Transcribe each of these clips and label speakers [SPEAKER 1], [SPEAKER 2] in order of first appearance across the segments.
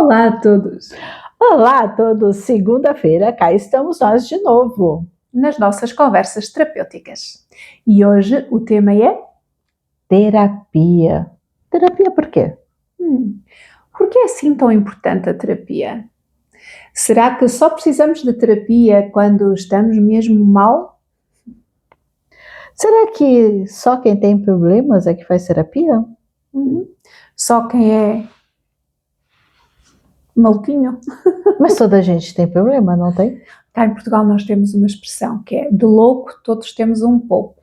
[SPEAKER 1] Olá a todos!
[SPEAKER 2] Olá a todos! Segunda-feira, cá estamos nós de novo.
[SPEAKER 1] Nas nossas conversas terapêuticas. E hoje o tema é...
[SPEAKER 2] Terapia. Terapia por quê?
[SPEAKER 1] Por que é assim tão importante a terapia? Será que só precisamos de terapia quando estamos mesmo mal?
[SPEAKER 2] Será que só quem tem problemas é que faz terapia?
[SPEAKER 1] Só quem é maluquinho?
[SPEAKER 2] Mas toda a gente tem problema, não tem?
[SPEAKER 1] Cá em Portugal nós temos uma expressão que é de louco todos temos um pouco.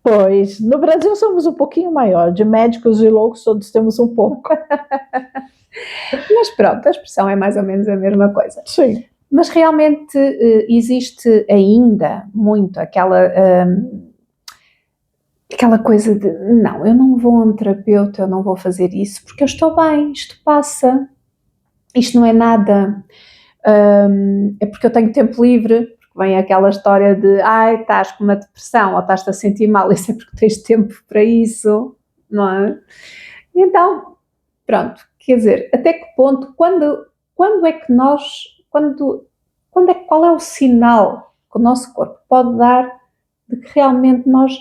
[SPEAKER 2] Pois, no Brasil somos um pouquinho maior, de médicos e loucos todos temos um pouco.
[SPEAKER 1] Mas pronto, a expressão é mais ou menos a mesma coisa.
[SPEAKER 2] Sim.
[SPEAKER 1] Mas realmente existe ainda muito aquela coisa de não, eu não vou a um terapeuta, eu não vou fazer isso porque eu estou bem, isto passa, isto não é nada, é porque eu tenho tempo livre, porque vem aquela história de estás com uma depressão ou estás-te a sentir mal, isso é porque tens tempo para isso, não é? Então, pronto, quer dizer, até que ponto, quando é que nós, qual é o sinal que o nosso corpo pode dar de que realmente nós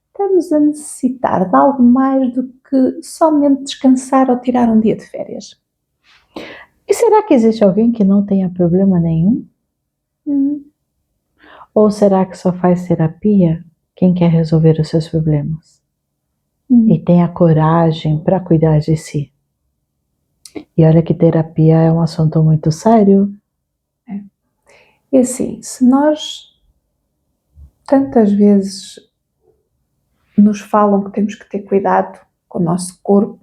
[SPEAKER 1] estamos a necessitar de algo mais do que somente descansar ou tirar um dia de férias?
[SPEAKER 2] E será que existe alguém que não tenha problema nenhum? Ou será que só faz terapia quem quer resolver os seus problemas? E tem a coragem para cuidar de si? E olha que terapia é um assunto muito sério.
[SPEAKER 1] E assim, se nós tantas vezes nos falam que temos que ter cuidado com o nosso corpo,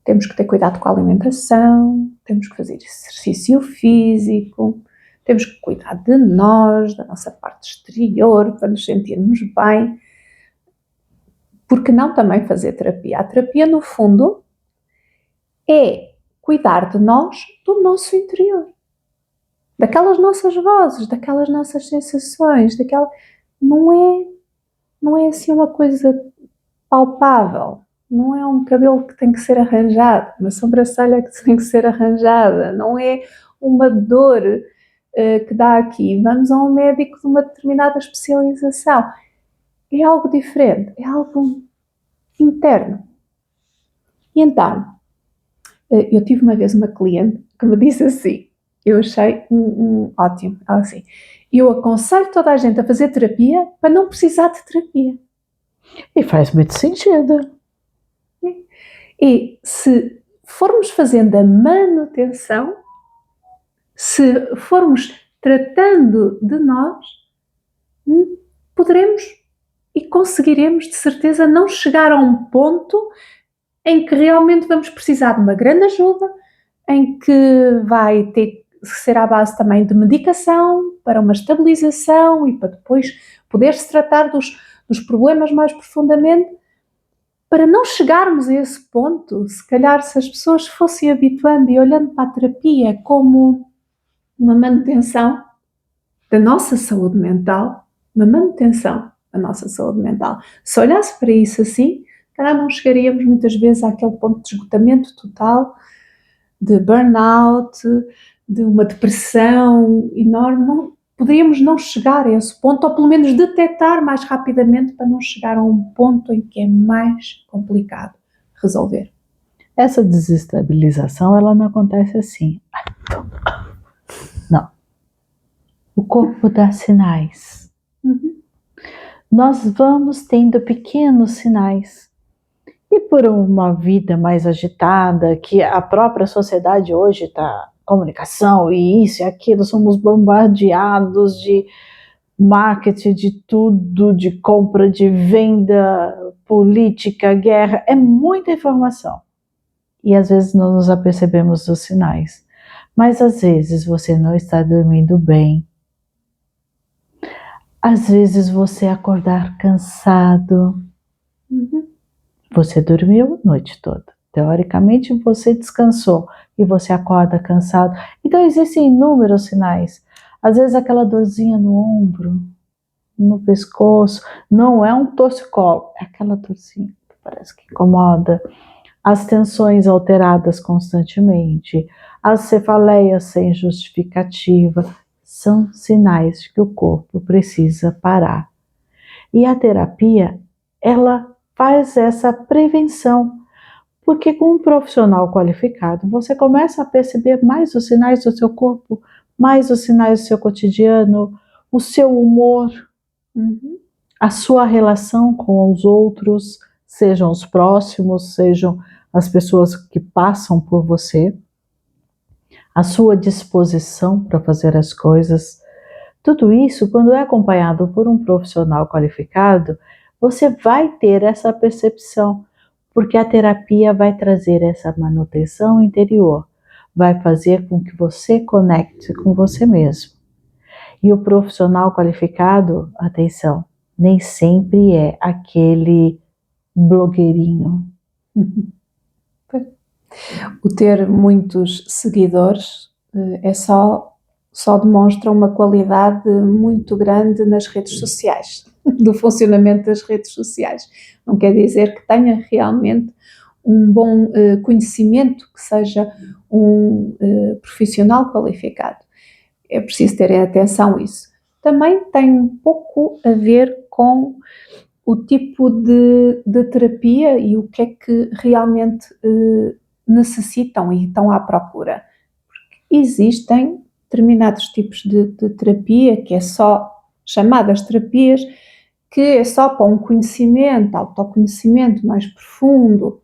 [SPEAKER 1] temos que ter cuidado com a alimentação, temos que fazer exercício físico, temos que cuidar de nós, da nossa parte exterior, para nos sentirmos bem. Por que não também fazer terapia? A terapia, no fundo, é cuidar de nós, do nosso interior. Daquelas nossas vozes, daquelas nossas sensações, não é assim uma coisa palpável. Não é um cabelo que tem que ser arranjado, uma sobrancelha que tem que ser arranjada, não é uma dor que dá aqui. Vamos a um médico de uma determinada especialização. É algo diferente, é algo interno. E então, eu tive uma vez uma cliente que me disse assim, eu achei ótimo, ela assim, eu aconselho toda a gente a fazer terapia para não precisar de terapia.
[SPEAKER 2] E faz muito sentido.
[SPEAKER 1] E se formos fazendo a manutenção, se formos tratando de nós, poderemos e conseguiremos de certeza não chegar a um ponto em que realmente vamos precisar de uma grande ajuda, em que vai ter que ser à base também de medicação para uma estabilização e para depois poder-se tratar dos problemas mais profundamente. Para não chegarmos a esse ponto, se calhar se as pessoas fossem habituando e olhando para a terapia como uma manutenção da nossa saúde mental, uma manutenção da nossa saúde mental, se olhasse para isso assim, calhar não chegaríamos muitas vezes àquele ponto de esgotamento total, de burnout, de uma depressão enorme. Poderíamos não chegar a esse ponto, ou pelo menos detectar mais rapidamente para não chegar a um ponto em que é mais complicado resolver.
[SPEAKER 2] Essa desestabilização, ela não acontece assim. Não. O corpo dá sinais. Nós vamos tendo pequenos sinais. E por uma vida mais agitada, que a própria sociedade hoje está, comunicação e isso e aquilo, somos bombardeados de marketing, de tudo, de compra, de venda, política, guerra, é muita informação. E às vezes não nos apercebemos dos sinais. Mas às vezes você não está dormindo bem. Às vezes você acordar cansado. Você dormiu a noite toda. Teoricamente você descansou e você acorda cansado. Então existem inúmeros sinais. Às vezes aquela dorzinha no ombro, no pescoço, não é um torcicolo, é aquela dorzinha que parece que incomoda. as tensões alteradas constantemente, as cefaleias sem justificativa, são sinais de que o corpo precisa parar. E a terapia, ela faz essa prevenção, porque com um profissional qualificado, você começa a perceber mais os sinais do seu corpo, mais os sinais do seu cotidiano, o seu humor, a sua relação com os outros, sejam os próximos, sejam as pessoas que passam por você, a sua disposição para fazer as coisas. Tudo isso, quando é acompanhado por um profissional qualificado, você vai ter essa percepção, porque a terapia vai trazer essa manutenção interior, vai fazer com que você conecte com você mesmo. E o profissional qualificado, atenção, nem sempre é aquele blogueirinho.
[SPEAKER 1] O ter muitos seguidores só demonstra uma qualidade muito grande nas redes sociais, do funcionamento das redes sociais. Não quer dizer que tenha realmente um bom conhecimento, que seja um profissional qualificado. É preciso ter atenção a isso. Também tem um pouco a ver com o tipo de terapia e o que é que realmente necessitam e estão à procura. Porque existem determinados tipos de terapia que é só chamadas terapias, que é só para um conhecimento, autoconhecimento mais profundo.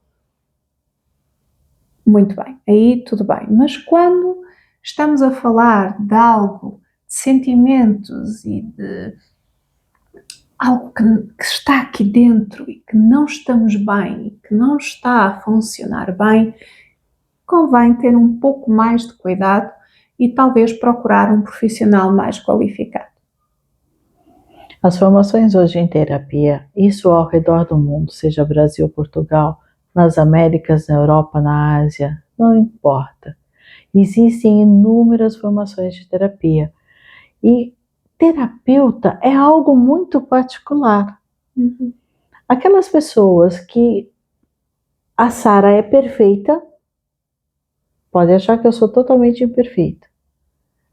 [SPEAKER 1] Muito bem, aí tudo bem. Mas quando estamos a falar de algo, de sentimentos e de algo que está aqui dentro e que não estamos bem, e que não está a funcionar bem, convém ter um pouco mais de cuidado e talvez procurar um profissional mais qualificado.
[SPEAKER 2] As formações hoje em terapia, isso ao redor do mundo, seja Brasil, Portugal, nas Américas, na Europa, na Ásia, não importa. Existem inúmeras formações de terapia. E terapeuta é algo muito particular. Aquelas pessoas que a Sara é perfeita, pode achar que eu sou totalmente imperfeita.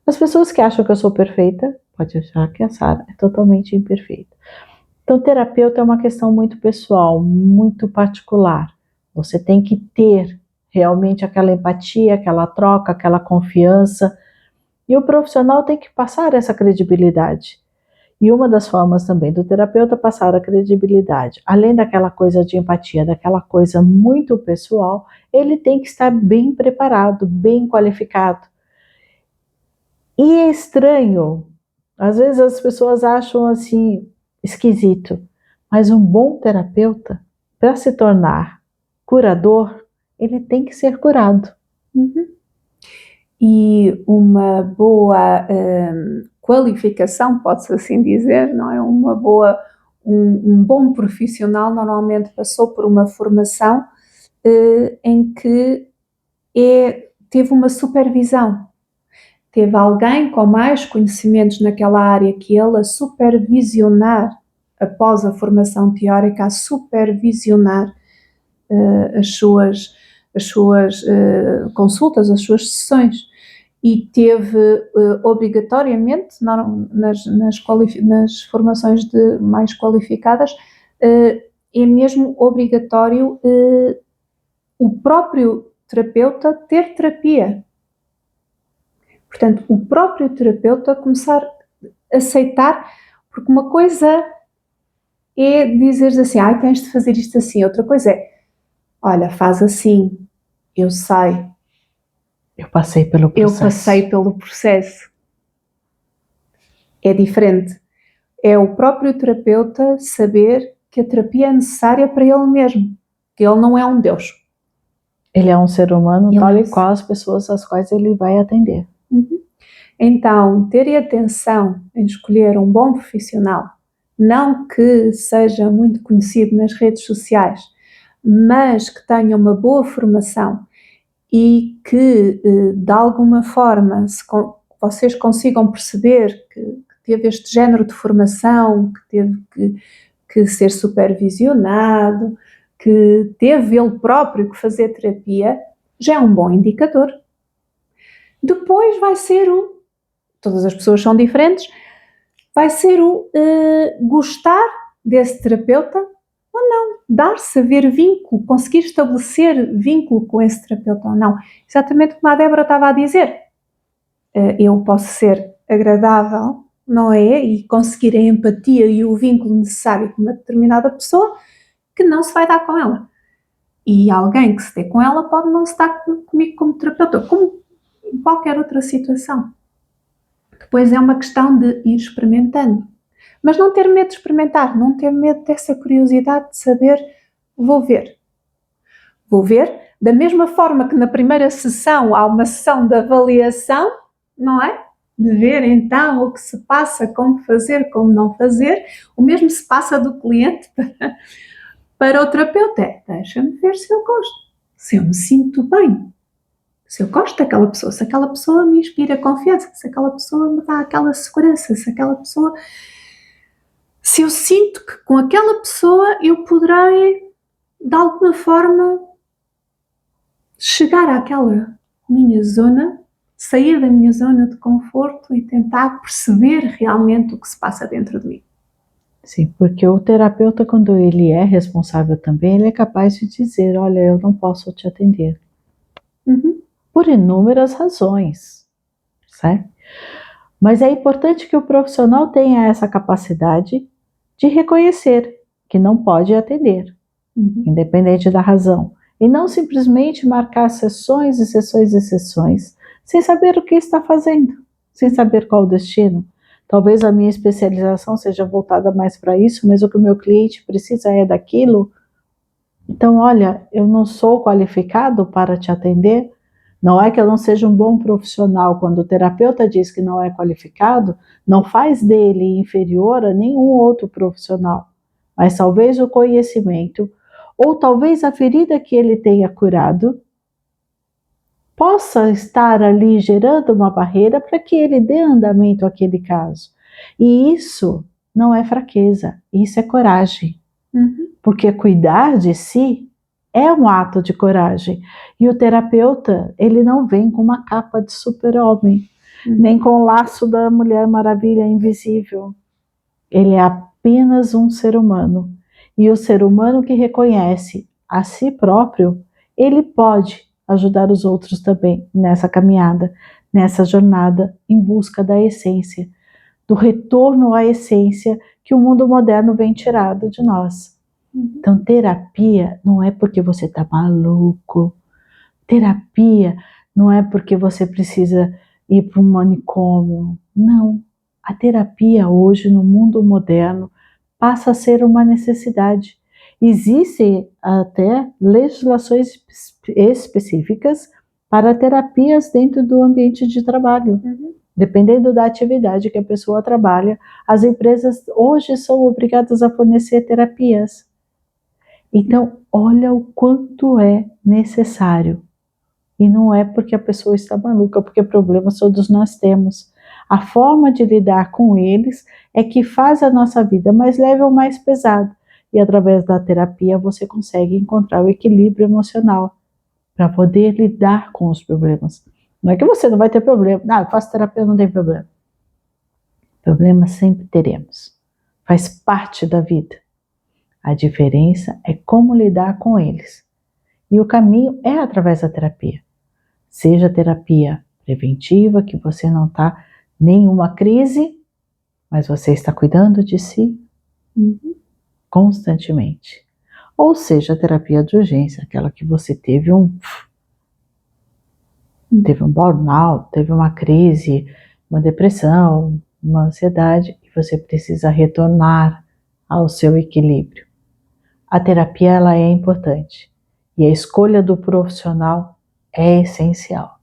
[SPEAKER 2] As pessoas que acham que eu sou perfeita, pode achar que a Sara é totalmente imperfeita. Então, terapeuta é uma questão muito pessoal, muito particular. Você tem que ter realmente aquela empatia, aquela troca, aquela confiança. E o profissional tem que passar essa credibilidade. E uma das formas também do terapeuta passar a credibilidade, além daquela coisa de empatia, daquela coisa muito pessoal, ele tem que estar bem preparado, bem qualificado. E é estranho, às vezes as pessoas acham assim, esquisito, mas um bom terapeuta, para se tornar curador, ele tem que ser curado.
[SPEAKER 1] E uma boa qualificação, pode-se assim dizer, não é? Um bom profissional normalmente passou por uma formação em que teve uma supervisão. Teve alguém com mais conhecimentos naquela área que ele a supervisionar, após a formação teórica, a supervisionar as suas consultas, as suas sessões. E teve obrigatoriamente, nas formações mais qualificadas, é mesmo obrigatório o próprio terapeuta ter terapia. Portanto, o próprio terapeuta começar a aceitar, porque uma coisa é dizeres assim, tens de fazer isto assim, outra coisa é, olha, faz assim, eu sei.
[SPEAKER 2] Eu passei pelo processo.
[SPEAKER 1] É diferente. É o próprio terapeuta saber que a terapia é necessária para ele mesmo, que ele não é um Deus.
[SPEAKER 2] Ele é um ser humano tal e qual as pessoas às quais ele vai atender.
[SPEAKER 1] Então, ter atenção em escolher um bom profissional, não que seja muito conhecido nas redes sociais, mas que tenha uma boa formação e que, de alguma forma, vocês consigam perceber que teve este género de formação, que teve que ser supervisionado, que teve ele próprio que fazer terapia, já é um bom indicador. Depois vai ser todas as pessoas são diferentes, vai ser gostar desse terapeuta ou não, dar-se a ver vínculo, conseguir estabelecer vínculo com esse terapeuta ou não. Exatamente como a Débora estava a dizer, eu posso ser agradável, não é? E conseguir a empatia e o vínculo necessário com uma determinada pessoa que não se vai dar com ela. E alguém que se dê com ela pode não se dar comigo como terapeuta, como em qualquer outra situação. Depois é uma questão de ir experimentando. Mas não ter medo de experimentar, não ter medo dessa curiosidade de saber, vou ver. Vou ver, da mesma forma que na primeira sessão há uma sessão de avaliação, não é? De ver então o que se passa, como fazer, como não fazer, o mesmo se passa do cliente para o terapeuta. Deixa-me ver se eu gosto, se eu me sinto bem, se eu gosto daquela pessoa, se aquela pessoa me inspira confiança, se aquela pessoa me dá aquela segurança, se aquela pessoa... Se eu sinto que com aquela pessoa eu poderei, de alguma forma, chegar àquela minha zona, sair da minha zona de conforto e tentar perceber realmente o que se passa dentro de mim.
[SPEAKER 2] Sim, porque o terapeuta, quando ele é responsável também, ele é capaz de dizer, olha, eu não posso te atender. Por inúmeras razões, certo? Mas é importante que o profissional tenha essa capacidade de reconhecer que não pode atender, independente da razão. E não simplesmente marcar sessões e sessões e sessões, sem saber o que está fazendo, sem saber qual o destino. Talvez a minha especialização seja voltada mais para isso, mas o que o meu cliente precisa é daquilo. Então, olha, eu não sou qualificado para te atender. Não é que eu não seja um bom profissional. Quando o terapeuta diz que não é qualificado, não faz dele inferior a nenhum outro profissional. Mas talvez o conhecimento, ou talvez a ferida que ele tenha curado, possa estar ali gerando uma barreira para que ele dê andamento àquele caso. E isso não é fraqueza, isso é coragem. Porque cuidar de si é um ato de coragem. E o terapeuta, ele não vem com uma capa de super-homem, nem com o laço da Mulher Maravilha invisível. Ele é apenas um ser humano. E o ser humano que reconhece a si próprio, ele pode ajudar os outros também nessa caminhada, nessa jornada em busca da essência, do retorno à essência que o mundo moderno vem tirado de nós. Então, terapia não é porque você está maluco. Terapia não é porque você precisa ir para um manicômio. Não. A terapia hoje, no mundo moderno, passa a ser uma necessidade. Existem até legislações específicas para terapias dentro do ambiente de trabalho. Dependendo da atividade que a pessoa trabalha, as empresas hoje são obrigadas a fornecer terapias. Então, olha o quanto é necessário. E não é porque a pessoa está maluca, porque problemas todos nós temos. A forma de lidar com eles é que faz a nossa vida mais leve ou mais pesada. E através da terapia você consegue encontrar o equilíbrio emocional para poder lidar com os problemas. Não é que você não vai ter problema. Não, eu faço terapia, não tem problema. Problemas sempre teremos. Faz parte da vida. A diferença é como lidar com eles. E o caminho é através da terapia. Seja terapia preventiva, que você não está em nenhuma crise, mas você está cuidando de si constantemente. Ou seja, terapia de urgência, aquela que você teve um burnout, teve uma crise, uma depressão, uma ansiedade, e você precisa retornar ao seu equilíbrio. A terapia, ela é importante. E a escolha do profissional é essencial.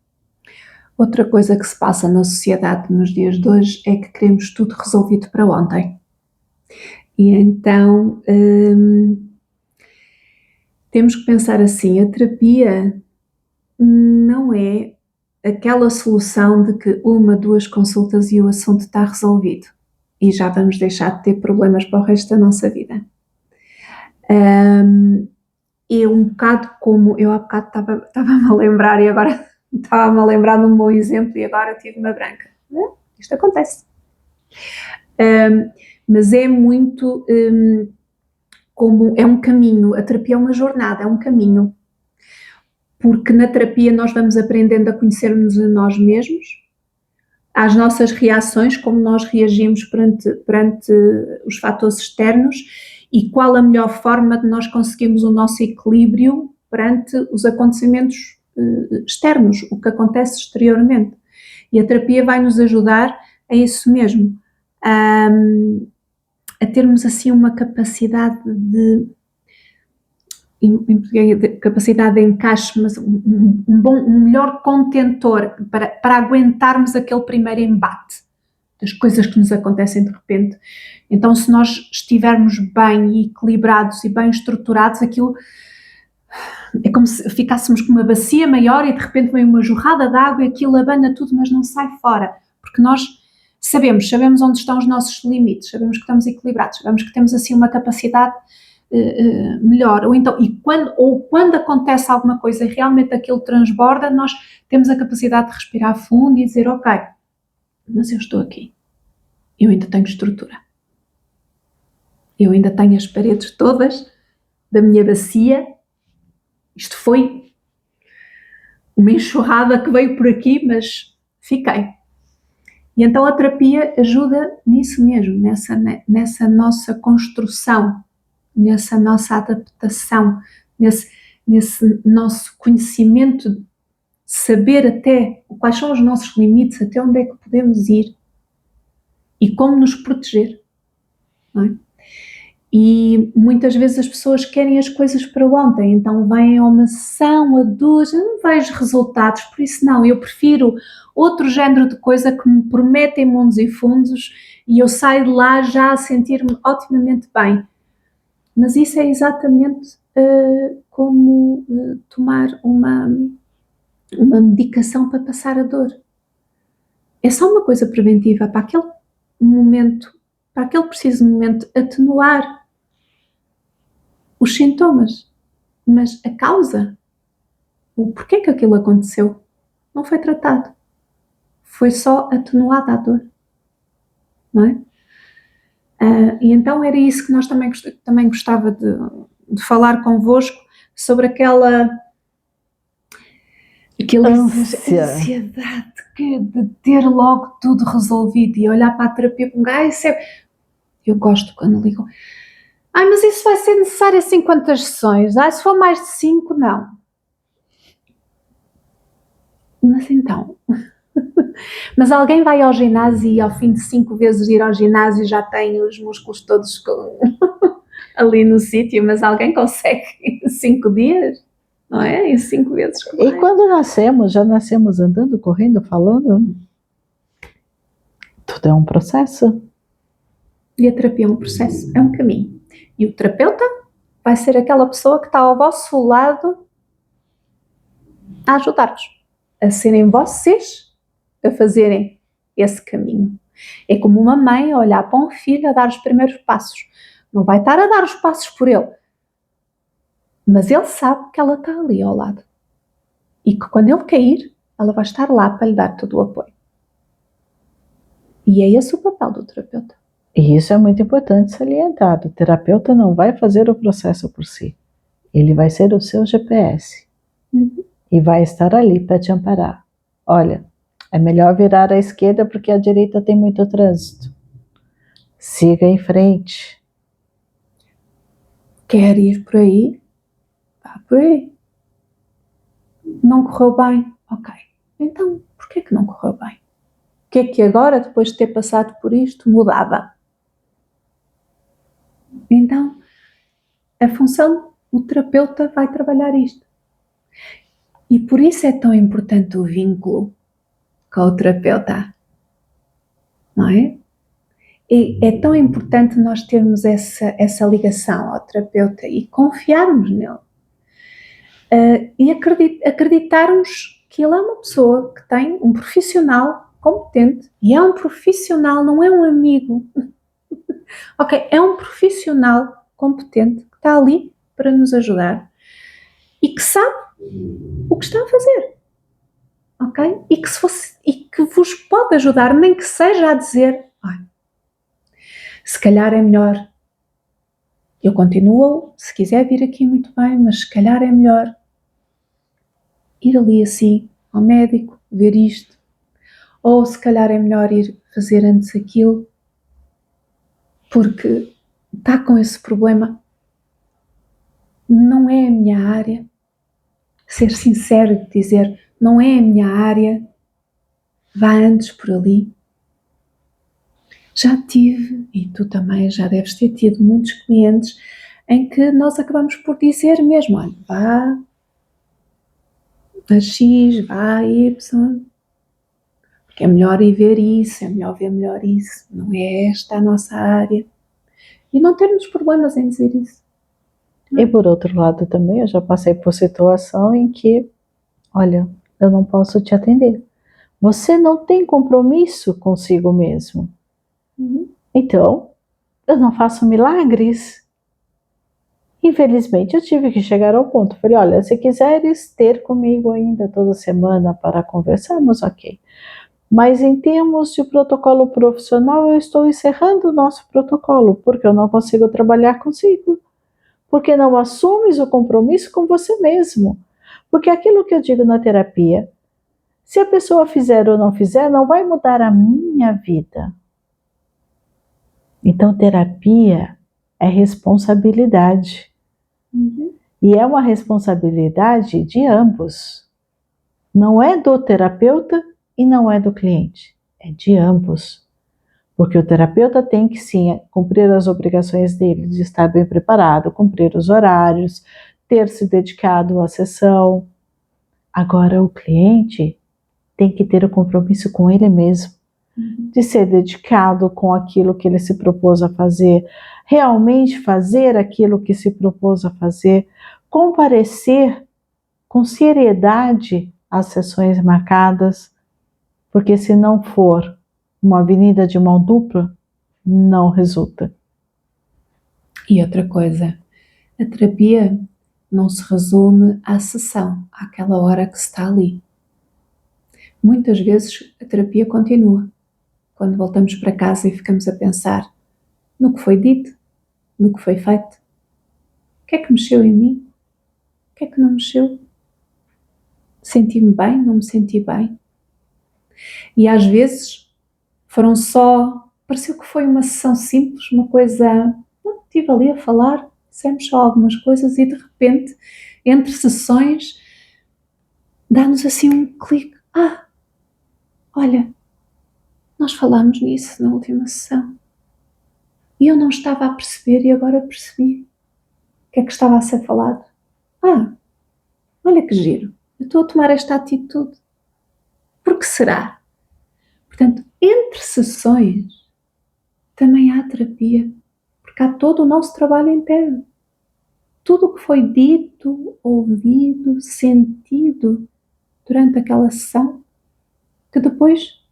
[SPEAKER 1] Outra coisa que se passa na sociedade nos dias de hoje é que queremos tudo resolvido para ontem. E então temos que pensar assim, a terapia não é aquela solução de que 1, 2 consultas e o assunto está resolvido. E já vamos deixar de ter problemas para o resto da nossa vida. é um bocado como, eu há bocado estava-me a lembrar e agora estava-me a lembrar de um bom exemplo e agora tive uma branca. Isto acontece. Mas é muito como, é um caminho, a terapia é uma jornada, é um caminho. Porque na terapia nós vamos aprendendo a conhecer-nos a nós mesmos, às nossas reações, como nós reagimos perante os fatores externos e qual a melhor forma de nós conseguirmos o nosso equilíbrio perante os acontecimentos externos, o que acontece exteriormente. E a terapia vai nos ajudar a isso mesmo, a termos assim uma capacidade de capacidade de encaixe, mas um melhor contentor para aguentarmos aquele primeiro embate das coisas que nos acontecem de repente. Então, se nós estivermos bem e equilibrados e bem estruturados, aquilo é como se ficássemos com uma bacia maior e de repente vem uma jorrada de água e aquilo abana tudo, mas não sai fora, porque nós sabemos onde estão os nossos limites, sabemos que estamos equilibrados, sabemos que temos assim uma capacidade melhor, ou quando acontece alguma coisa e realmente aquilo transborda, nós temos a capacidade de respirar fundo e dizer, ok, mas eu estou aqui, eu ainda tenho estrutura, eu ainda tenho as paredes todas da minha bacia, isto foi uma enxurrada que veio por aqui, mas fiquei. E então a terapia ajuda nisso mesmo, nessa nossa construção, nessa nossa adaptação, nesse nosso conhecimento, de saber até quais são os nossos limites, até onde é que podemos ir e como nos proteger, não é? E muitas vezes as pessoas querem as coisas para ontem, então vêm a uma sessão, a duas, eu não vejo resultados, por isso não, eu prefiro outro género de coisa que me prometem mundos e fundos e eu saio de lá já a sentir-me otimamente bem. Mas isso é exatamente como tomar uma medicação para passar a dor. É só uma coisa preventiva para aquele momento, para aquele preciso momento, atenuar os sintomas. Mas a causa, o porquê que aquilo aconteceu, não foi tratado. Foi só atenuada a dor. Não é? E então era isso que nós também gostava de falar convosco, sobre aquela ansiedade de ter logo tudo resolvido e olhar para a terapia com eu gosto quando ligam, mas isso vai ser necessário assim quantas sessões? Se for mais de 5, não. Mas então, mas alguém vai ao ginásio e ao fim de 5 vezes ir ao ginásio já tem os músculos todos ali no sítio, mas alguém consegue em 5 dias? Não é? Em 5 vezes.
[SPEAKER 2] E quando nascemos, já nascemos andando, correndo, falando? Tudo é um processo.
[SPEAKER 1] E a terapia é um processo, é um caminho. E o terapeuta vai ser aquela pessoa que está ao vosso lado a ajudar-vos, a serem vocês a fazerem esse caminho. É como uma mãe a olhar para um filho a dar os primeiros passos. Não vai estar a dar os passos por ele, mas ele sabe que ela está ali ao lado. E que quando ele cair, ela vai estar lá para lhe dar todo o apoio. E é esse o papel do terapeuta.
[SPEAKER 2] E isso é muito importante salientar. O terapeuta não vai fazer o processo por si. Ele vai ser o seu GPS. E vai estar ali para te amparar. Olha, é melhor virar à esquerda porque à direita tem muito trânsito. Siga em frente.
[SPEAKER 1] Quer ir por aí? Vá por aí. Não correu bem? Ok. Então, porquê que não correu bem? O que é que agora, depois de ter passado por isto, mudava? Então, a função do terapeuta vai trabalhar isto. E por isso é tão importante o vínculo com o terapeuta. Não é? E é tão importante nós termos essa ligação ao terapeuta e confiarmos nele. E acreditarmos que ele é uma pessoa que tem um profissional competente, e é um profissional, não é um amigo. Ok, é um profissional competente que está ali para nos ajudar. e que sabe o que está a fazer, ok? E que vos pode ajudar, nem que seja a dizer, olha, se calhar é melhor, eu continuo, se quiser vir aqui muito bem, mas se calhar é melhor ir ali assim ao médico, ver isto, ou se calhar é melhor ir fazer antes aquilo, porque está com esse problema, não é a minha área. Ser sincero e dizer, não é a minha área, vá antes por ali. Já tive, e tu também já deves ter tido muitos clientes em que nós acabamos por dizer mesmo, olha, vá a X, vá a Y, porque é melhor ir ver isso, é melhor ver melhor isso, não é esta a nossa área. E não termos problemas em dizer isso.
[SPEAKER 2] E por outro lado também, eu já passei por situação em que, olha, eu não posso te atender. Você não tem compromisso consigo mesmo. Então, eu não faço milagres. Infelizmente, eu tive que chegar ao ponto. Falei, olha, se quiseres ter comigo ainda toda semana para conversarmos, ok. Mas em termos de protocolo profissional, eu estou encerrando o nosso protocolo, porque eu não consigo trabalhar consigo. Porque não assumes o compromisso com você mesmo. Porque aquilo que eu digo na terapia, se a pessoa fizer ou não fizer, não vai mudar a minha vida. Então, terapia é responsabilidade. E é uma responsabilidade de ambos. Não é do terapeuta e não é do cliente. É de ambos. Porque o terapeuta tem que sim cumprir as obrigações dele de estar bem preparado, cumprir os horários, ter se dedicado à sessão. Agora o cliente tem que ter o compromisso com ele mesmo, de ser dedicado com aquilo que ele se propôs a fazer, realmente fazer aquilo que se propôs a fazer, comparecer com seriedade às sessões marcadas, porque se não for uma avenida de mão dupla, não resulta.
[SPEAKER 1] E outra coisa, a terapia não se resume à sessão, àquela hora que se está ali. Muitas vezes a terapia continua. Quando voltamos para casa e ficamos a pensar no que foi dito, no que foi feito. O que é que mexeu em mim? O que é que não mexeu? Senti-me bem? Não me senti bem? E às vezes pareceu que foi uma sessão simples, uma coisa, estive ali a falar, dissemos só algumas coisas e de repente, entre sessões, dá-nos assim um clique. Olha, nós falámos nisso na última sessão. E eu não estava a perceber e agora percebi o que é que estava a ser falado. Olha que giro, eu estou a tomar esta atitude. Por que será? Portanto, entre sessões também há terapia, porque há todo o nosso trabalho interno. Tudo o que foi dito, ouvido, sentido durante aquela sessão, que depois,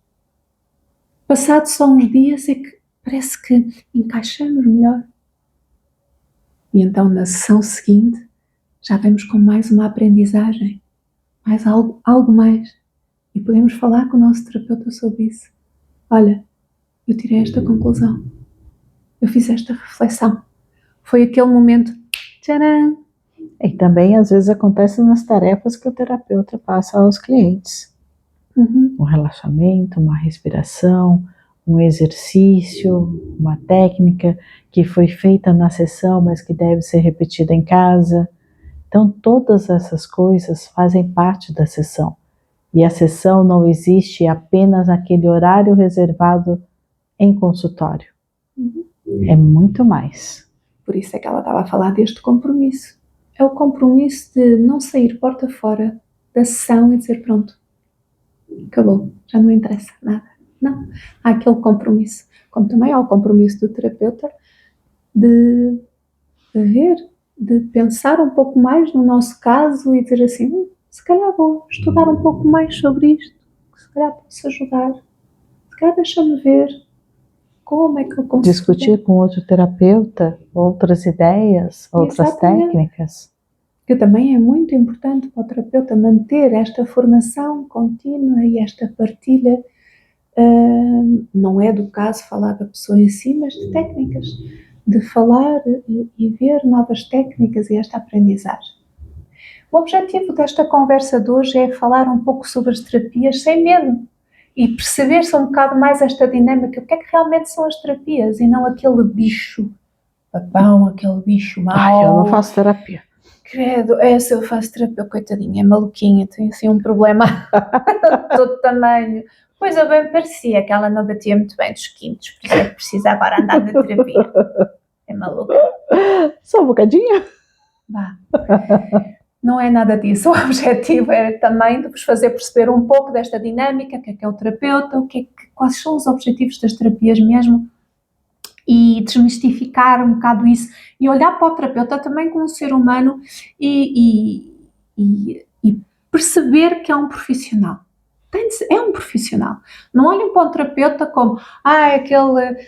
[SPEAKER 1] passado só uns dias, é que parece que encaixamos melhor. E então, na sessão seguinte, já vemos com mais uma aprendizagem, mais algo mais. E podemos falar com o nosso terapeuta sobre isso. Olha, eu tirei esta conclusão. Eu fiz esta reflexão. Foi aquele momento, tcharam!
[SPEAKER 2] E também às vezes acontece nas tarefas que o terapeuta passa aos clientes. Um relaxamento, uma respiração, um exercício, uma técnica que foi feita na sessão, mas que deve ser repetida em casa. Então todas essas coisas fazem parte da sessão. E a sessão não existe apenas naquele horário reservado em consultório. É muito mais.
[SPEAKER 1] Por isso é que ela estava a falar deste compromisso. É o compromisso de não sair porta fora da sessão e dizer pronto, acabou, já não interessa nada. Não, há aquele compromisso. Como também há o compromisso do terapeuta de ver, de pensar um pouco mais no nosso caso e dizer assim, se calhar vou estudar um pouco mais sobre isto, se calhar posso ajudar, se calhar deixa-me ver como é que eu consigo.
[SPEAKER 2] Discutir com outro terapeuta, outras ideias, outras técnicas.
[SPEAKER 1] que também é muito importante para o terapeuta manter esta formação contínua e esta partilha. Não é do caso falar da pessoa em si, mas de técnicas, de falar e ver novas técnicas e esta aprendizagem. O objetivo desta conversa de hoje é falar um pouco sobre as terapias sem medo e perceber-se um bocado mais esta dinâmica, o que é que realmente são as terapias e não aquele bicho papão, aquele bicho mau.
[SPEAKER 2] Ai, eu não faço terapia.
[SPEAKER 1] Credo, se eu faço terapia, coitadinha, é maluquinha, tem assim um problema de todo tamanho. Pois eu bem parecia que ela não batia muito bem dos quintos, por isso é que precisa agora andar na terapia. É maluca.
[SPEAKER 2] Só um bocadinho?
[SPEAKER 1] Vá. Não é nada disso. O objetivo é também de vos fazer perceber um pouco desta dinâmica, o que é o terapeuta, quais são os objetivos das terapias mesmo, e desmistificar um bocado isso e olhar para o terapeuta também como um ser humano e perceber que é um profissional. É um profissional. Não olhem para o terapeuta como aquele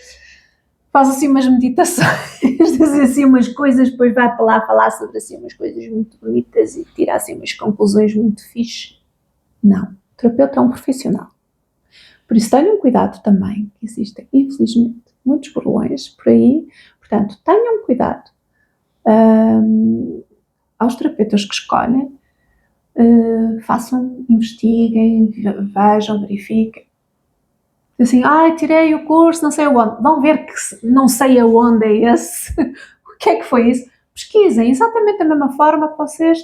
[SPEAKER 1] faz assim umas meditações, diz assim umas coisas, depois vai para lá falar sobre assim umas coisas muito bonitas e tira assim umas conclusões muito fixes. Não. O terapeuta é um profissional. Por isso tenham cuidado também, que existem, infelizmente, muitos burlões por aí. Portanto, tenham cuidado. Aos terapeutas que escolhem, façam, investiguem, vejam, verifiquem. Assim, tirei o curso, não sei aonde. Vão ver que não sei aonde é esse. O que é que foi isso? Pesquisem, exatamente da mesma forma que vocês,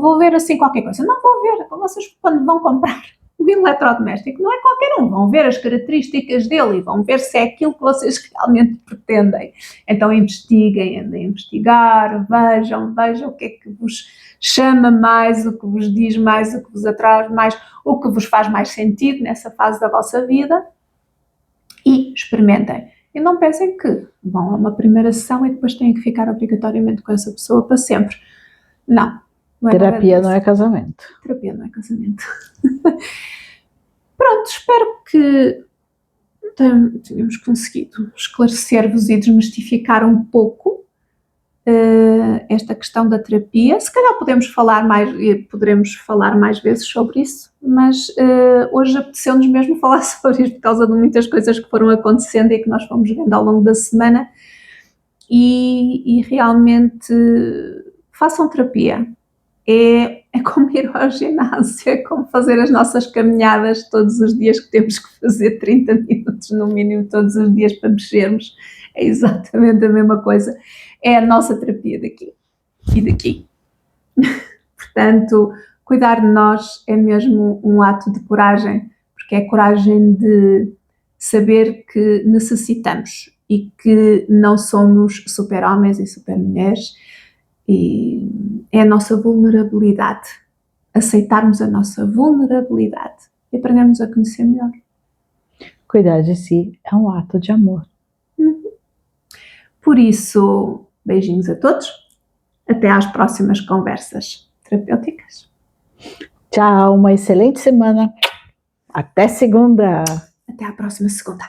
[SPEAKER 1] vou ver assim qualquer coisa. Não vão ver, vocês quando vão comprar um eletrodoméstico, não é qualquer um, vão ver as características dele e vão ver se é aquilo que vocês realmente pretendem. Então investiguem, andem a investigar, vejam o que é que vos chama mais, o que vos diz mais, o que vos atrai mais, o que vos faz mais sentido nessa fase da vossa vida e experimentem. E não pensem que vão a uma primeira sessão e depois têm que ficar obrigatoriamente com essa pessoa para sempre. Não.
[SPEAKER 2] Terapia não é casamento.
[SPEAKER 1] Terapia não é casamento. Pronto, espero que tenhamos conseguido esclarecer-vos e desmistificar um pouco esta questão da terapia. Se calhar poderemos falar mais vezes sobre isso, mas hoje apeteceu-nos mesmo falar sobre isto por causa de muitas coisas que foram acontecendo e que nós fomos vendo ao longo da semana e realmente façam terapia. É como ir ao ginásio, é como fazer as nossas caminhadas todos os dias, que temos que fazer 30 minutos no mínimo todos os dias para mexermos. É exatamente a mesma coisa. É a nossa terapia daqui e daqui. Portanto, cuidar de nós é mesmo um ato de coragem, porque é coragem de saber que necessitamos e que não somos super-homens e super-mulheres, e é a nossa vulnerabilidade, aceitarmos a nossa vulnerabilidade e aprendermos a conhecer melhor.
[SPEAKER 2] Cuidar de si é um ato de amor.
[SPEAKER 1] Por isso, beijinhos a todos, até às próximas conversas terapêuticas.
[SPEAKER 2] Tchau, uma excelente semana. Até segunda.
[SPEAKER 1] Até à próxima segunda.